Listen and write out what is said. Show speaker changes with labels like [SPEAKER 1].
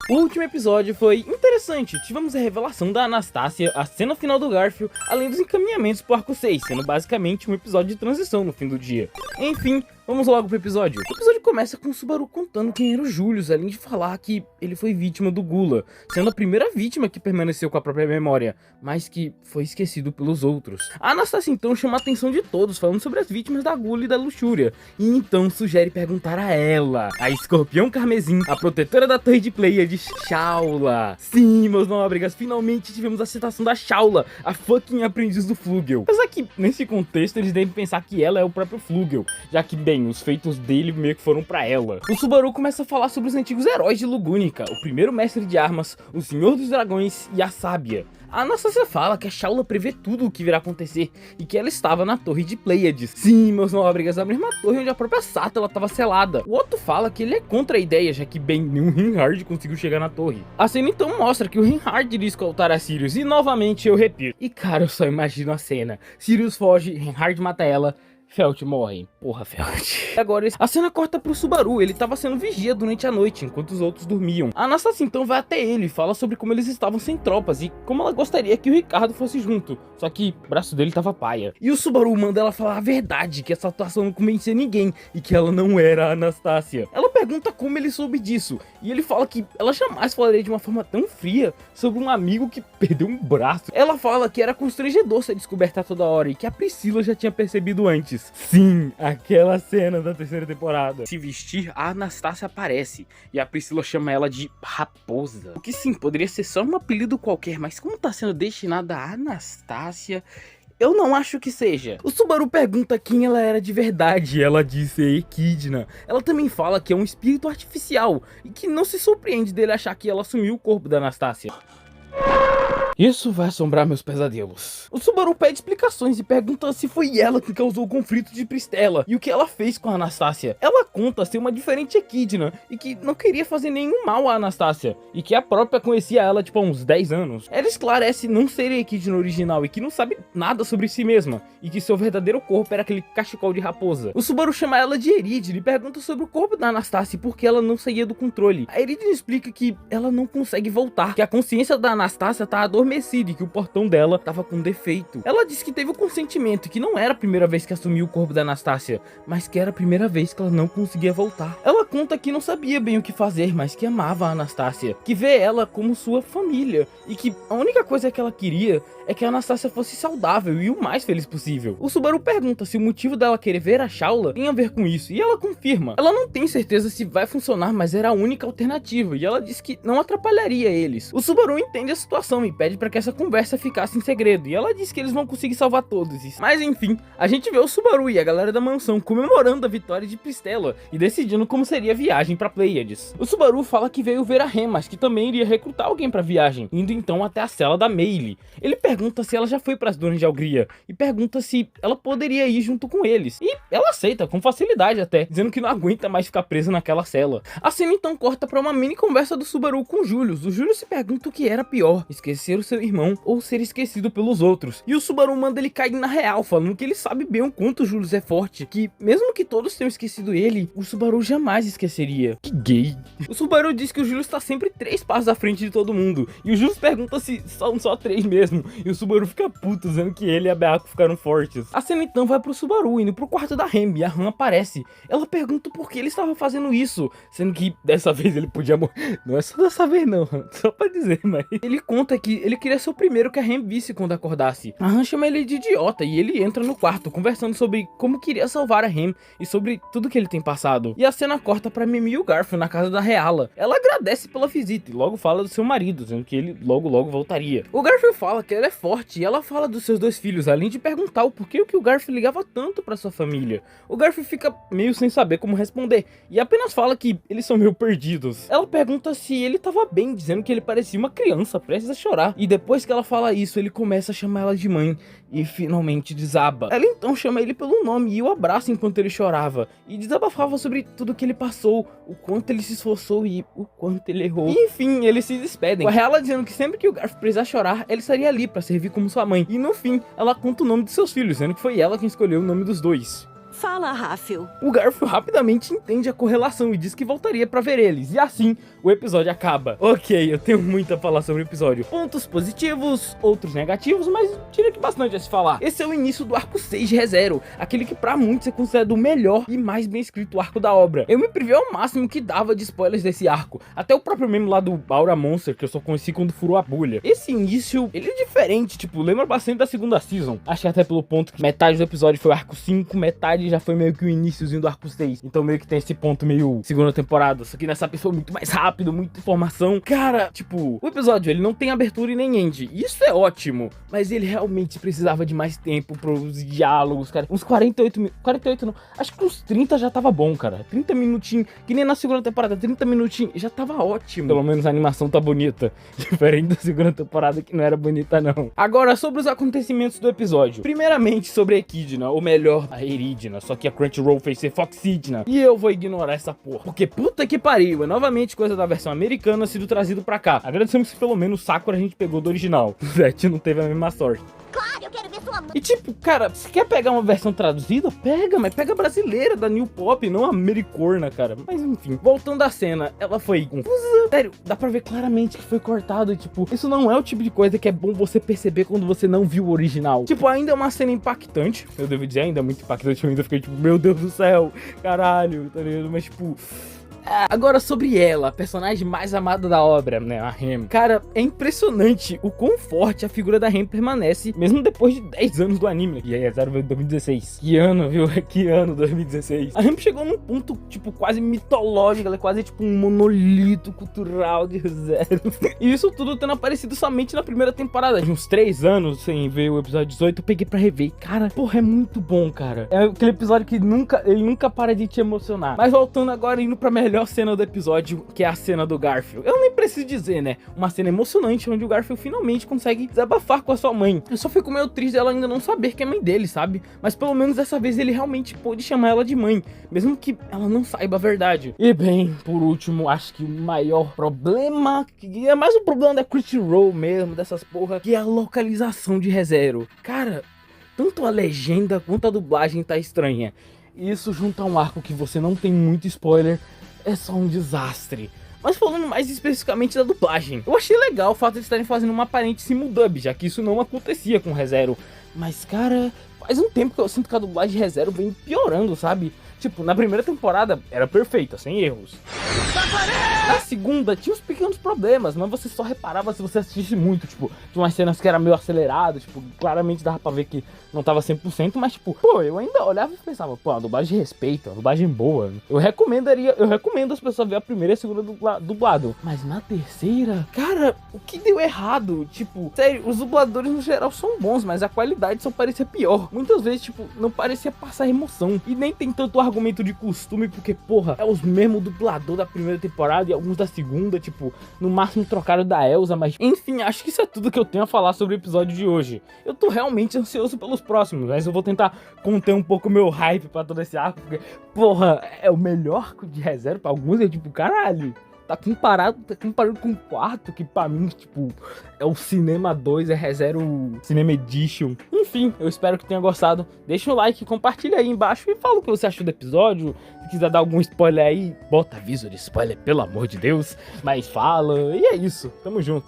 [SPEAKER 1] O último episódio foi interessante, tivemos a revelação da Anastasia, a cena final do Garfield, além dos encaminhamentos pro arco 6, sendo basicamente um episódio de transição no fim do dia. Enfim, vamos logo pro episódio. O episódio começa com o Subaru contando quem era o Julius, além de falar que ele foi vítima do Gula, sendo a primeira vítima que permaneceu com a própria memória, mas que foi esquecido pelos outros. A Anastasia então chama a atenção de todos, falando sobre as vítimas da Gula e da luxúria, e então sugere perguntar a ela, a Escorpião Carmesim, a protetora da Torre de Pleiades, Shaula. Sim, meus nóbregas, finalmente tivemos a citação da Shaula, a fucking aprendiz do Flugel. Apesar que, nesse contexto, eles devem pensar que ela é o próprio Flugel, já que, bem, os feitos dele meio que foram pra ela. O Subaru começa a falar sobre os antigos heróis de Lugúnica, o primeiro mestre de armas, o Senhor dos Dragões e a Sábia. A Anastasia fala que a Shaula prevê tudo o que virá acontecer e que ela estava na Torre de Pleiades. Sim, meus nóbregas, a mesma torre onde a própria Sátala estava selada. O Otto fala que ele é contra a ideia, já que bem, nenhum Reinhard conseguiu chegar na torre. A cena então mostra que o Reinhard iria escoltar a Sirius e novamente eu repito. E cara, eu só imagino a cena. Sirius foge, Reinhard mata ela, Felt morre. Porra, Felt. Agora, a cena corta pro Subaru, ele tava sendo vigia durante a noite, enquanto os outros dormiam. A Anastasia então vai até ele e fala sobre como eles estavam sem tropas e como ela gostaria que o Ricardo fosse junto, só que o braço dele tava paia. E o Subaru manda ela falar a verdade, que essa situação não convencia ninguém e que ela não era a Anastasia. Ela pergunta como ele soube disso, e ele fala que ela jamais falaria de uma forma tão fria sobre um amigo que perdeu um braço. Ela fala que era constrangedor ser descoberta a toda hora e que a Priscila já tinha percebido antes. Sim, aquela cena da terceira temporada. Se vestir, a Anastasia aparece e a Priscila chama ela de Raposa. O que sim, poderia ser só um apelido qualquer, mas como tá sendo destinada a Anastasia, eu não acho que seja. O Subaru pergunta quem ela era de verdade e ela diz ser Equidna. Ela também fala que é um espírito artificial e que não se surpreende dele achar que ela assumiu o corpo da Anastasia. Isso vai assombrar meus pesadelos. O Subaru pede explicações e pergunta se foi ela que causou o conflito de Pristela e o que ela fez com a Anastasia. Ela conta ser uma diferente Equidna e que não queria fazer nenhum mal à Anastasia e que a própria conhecia ela tipo há uns 10 anos. Ela esclarece não ser a Equidna original e que não sabe nada sobre si mesma e que seu verdadeiro corpo era aquele cachecol de raposa. O Subaru chama ela de Eridne e pergunta sobre o corpo da Anastasia e por que ela não saía do controle. A Eridne explica que ela não consegue voltar, que a consciência da Anastasia tá adormecida e que o portão dela tava com defeito. Ela disse que teve o consentimento e que não era a primeira vez que assumiu o corpo da Anastasia, mas que era a primeira vez que ela não conseguia voltar. Ela conta que não sabia bem o que fazer, mas que amava a Anastasia, que vê ela como sua família e que a única coisa que ela queria é que a Anastasia fosse saudável e o mais feliz possível. O Subaru pergunta se o motivo dela querer ver a Shaula tem a ver com isso, e ela confirma. Ela não tem certeza se vai funcionar, mas era a única alternativa, e ela diz que não atrapalharia eles. O Subaru entende a situação e pede para que essa conversa ficasse em segredo, e ela diz que eles vão conseguir salvar todos. Mas enfim, a gente vê o Subaru e a galera da mansão comemorando a vitória de Pristela e decidindo como seria a viagem para Pleiades. O Subaru fala que veio ver a Rem, mas que também iria recrutar alguém para a viagem, indo então até a cela da Meili. Ele pergunta se ela já foi para as Dunas de Algria e pergunta se ela poderia ir junto com eles. E ela aceita, com facilidade até, dizendo que não aguenta mais ficar presa naquela cela. A cena então corta para uma mini conversa do Subaru com o Julius. O Julius se pergunta o que era pior, esquecer o seu irmão ou ser esquecido pelos outros. E o Subaru manda ele cair na real, falando que ele sabe bem o quanto o Julius é forte, que mesmo que todos tenham esquecido ele, o Subaru jamais esqueceria. Que gay. O Subaru diz que o Julius tá sempre 3 passos à frente de todo mundo, e o Julius pergunta se são só 3 mesmo, e o Subaru fica puto, dizendo que ele e a Beako ficaram fortes. A cena então vai pro Subaru, indo pro quarto da Rem, e a Han aparece. Ela pergunta por que ele estava fazendo isso, sendo que dessa vez ele podia morrer. Não é só dessa vez não, só pra dizer, mas... Ele conta que ele queria ser o primeiro que a Rem visse quando acordasse. A Han chama ele de idiota, e ele entra no quarto, conversando sobre como queria salvar a Rem, e sobre tudo que ele tem passado. E a cena corta pra Mimi e o Garfield na casa da Reala. Ela agradece pela visita, e logo fala do seu marido, dizendo que ele logo voltaria. O Garfield fala que ela é forte, e ela fala dos seus 2 filhos, além de perguntar o porquê que o Garfield ligava tanto pra sua família. O Garfield fica meio sem saber como responder, e apenas fala que eles são meio perdidos. Ela pergunta se ele tava bem, dizendo que ele parecia uma criança prestes a chorar. E depois que ela fala isso, ele começa a chamar ela de mãe, e finalmente desaba. Ela então chama ele pelo nome e o abraça enquanto ele chorava, e desabafava sobre tudo que ele passou, o quanto ele se esforçou e o quanto ele errou. E enfim, eles se despedem, com a Reala dizendo que sempre que o Garfield precisar chorar, ele estaria ali pra servir como sua mãe. E no fim, ela conta o nome de seus filhos, sendo que foi ela quem escolheu o nome dos 2.
[SPEAKER 2] Fala, Ráfio.
[SPEAKER 1] O Garfio rapidamente entende a correlação e diz que voltaria pra ver eles, e assim o episódio acaba. Ok, eu tenho muito a falar sobre o episódio. Pontos positivos, outros negativos, mas tira que bastante a se falar. Esse é o início do arco 6 de ReZero, aquele que pra muitos é considerado o melhor e mais bem escrito arco da obra. Eu me privi ao máximo que dava de spoilers desse arco, até o próprio meme lá do Aura Monster, que eu só conheci quando furou a bolha. Esse início, ele é diferente, tipo, lembra bastante da segunda season. Acho que até pelo ponto que metade do episódio foi o arco 5, metade já foi meio que o iniciozinho do arco 6. Então meio que tem esse ponto meio segunda temporada, só que nessa pessoa muito mais rápido, muita informação. Cara, tipo, o episódio, ele não tem abertura e nem end. Isso é ótimo, mas ele realmente precisava de mais tempo pros diálogos, cara. Uns 48 não, acho que uns 30 já tava bom, cara. 30 minutinhos, que nem na segunda temporada, 30 minutinhos, já tava ótimo. Pelo menos a animação tá bonita, diferente da segunda temporada que não era bonita não. Agora, sobre os acontecimentos do episódio. Primeiramente, sobre a Echidna, ou melhor, a Eridna, só que a Crunchyroll fez ser Foxidna. E eu vou ignorar essa porra, porque puta que pariu, é novamente coisa da versão americana sido trazido pra cá. Agradecemos que pelo menos Sakura a gente pegou do original. O Zet não teve a mesma sorte.
[SPEAKER 2] Claro, eu quero ver sua mãe.
[SPEAKER 1] E tipo, cara, se quer pegar uma versão traduzida, pega, mas pega a brasileira da New Pop, não a americorna, cara. Mas enfim, voltando à cena, ela foi confusa. Sério, dá pra ver claramente que foi cortado e tipo, isso não é o tipo de coisa que é bom você perceber quando você não viu o original. Tipo, ainda é uma cena impactante, eu devo dizer, ainda é muito impactante, eu ainda fiquei tipo, meu Deus do céu, caralho, tá ligado? Mas tipo... Agora sobre ela, a personagem mais amada da obra, né, a Rem. Cara, é impressionante o quão forte a figura da Rem permanece, mesmo depois de 10 anos do anime. E aí, é 2016. Que ano, viu? Que ano, 2016. A Rem chegou num ponto, tipo, quase mitológico, ela é quase, tipo, um monolito cultural de ReZero. E isso tudo tendo aparecido somente na primeira temporada. De uns 3 anos sem ver o episódio 18, eu peguei pra rever. Cara, porra, é muito bom, cara. É aquele episódio que ele nunca para de te emocionar. Mas voltando agora, indo pra melhor cena do episódio, que é a cena do Garfield. Eu nem preciso dizer, né? Uma cena emocionante onde o Garfield finalmente consegue desabafar com a sua mãe. Eu só fico meio triste dela ainda não saber que é mãe dele, sabe? Mas pelo menos dessa vez ele realmente pôde chamar ela de mãe, mesmo que ela não saiba a verdade. E bem, por último, acho que o maior problema, que é mais um problema da Crunchyroll mesmo, dessas porra, que é a localização de ReZero. Cara, tanto a legenda quanto a dublagem tá estranha. Isso junto a um arco que você não tem muito spoiler, é só um desastre. Mas falando mais especificamente da dublagem, eu achei legal o fato de estarem fazendo uma aparente simuldub, já que isso não acontecia com ReZero. Mas cara, faz um tempo que eu sinto que a dublagem de ReZero vem piorando, sabe? Tipo, na primeira temporada era perfeita, sem erros. Na segunda tinha uns pequenos problemas, mas você só reparava se você assistisse muito, tipo, tinha umas cenas que era meio acelerado, tipo, claramente dava pra ver que não tava 100%, mas tipo, pô, eu ainda olhava e pensava, pô, a dublagem respeita, a dublagem boa. Eu recomendo as pessoas ver a primeira e a segunda dublado. Mas na terceira, cara, o que deu errado? Tipo, sério, os dubladores no geral são bons, mas a qualidade só parecia pior. Muitas vezes, tipo, não parecia passar emoção. E nem tem tanto argumento de costume, porque, porra, é os mesmos dublador da primeira temporada e alguns da segunda, tipo, no máximo trocaram da Elsa, mas enfim, acho que isso é tudo que eu tenho a falar sobre o episódio de hoje. Eu tô realmente ansioso pelos próximos, mas eu vou tentar conter um pouco o meu hype pra todo esse arco, porque, porra, é o melhor de ReZero pra alguns, é tipo, caralho. Tá comparado com o quarto, que pra mim, tipo, é o Cinema 2, é ReZero Cinema Edition. Enfim, eu espero que tenha gostado. Deixa um like, compartilha aí embaixo e fala o que você achou do episódio. Se quiser dar algum spoiler aí, bota aviso de spoiler, pelo amor de Deus. Mas fala, e é isso, tamo junto.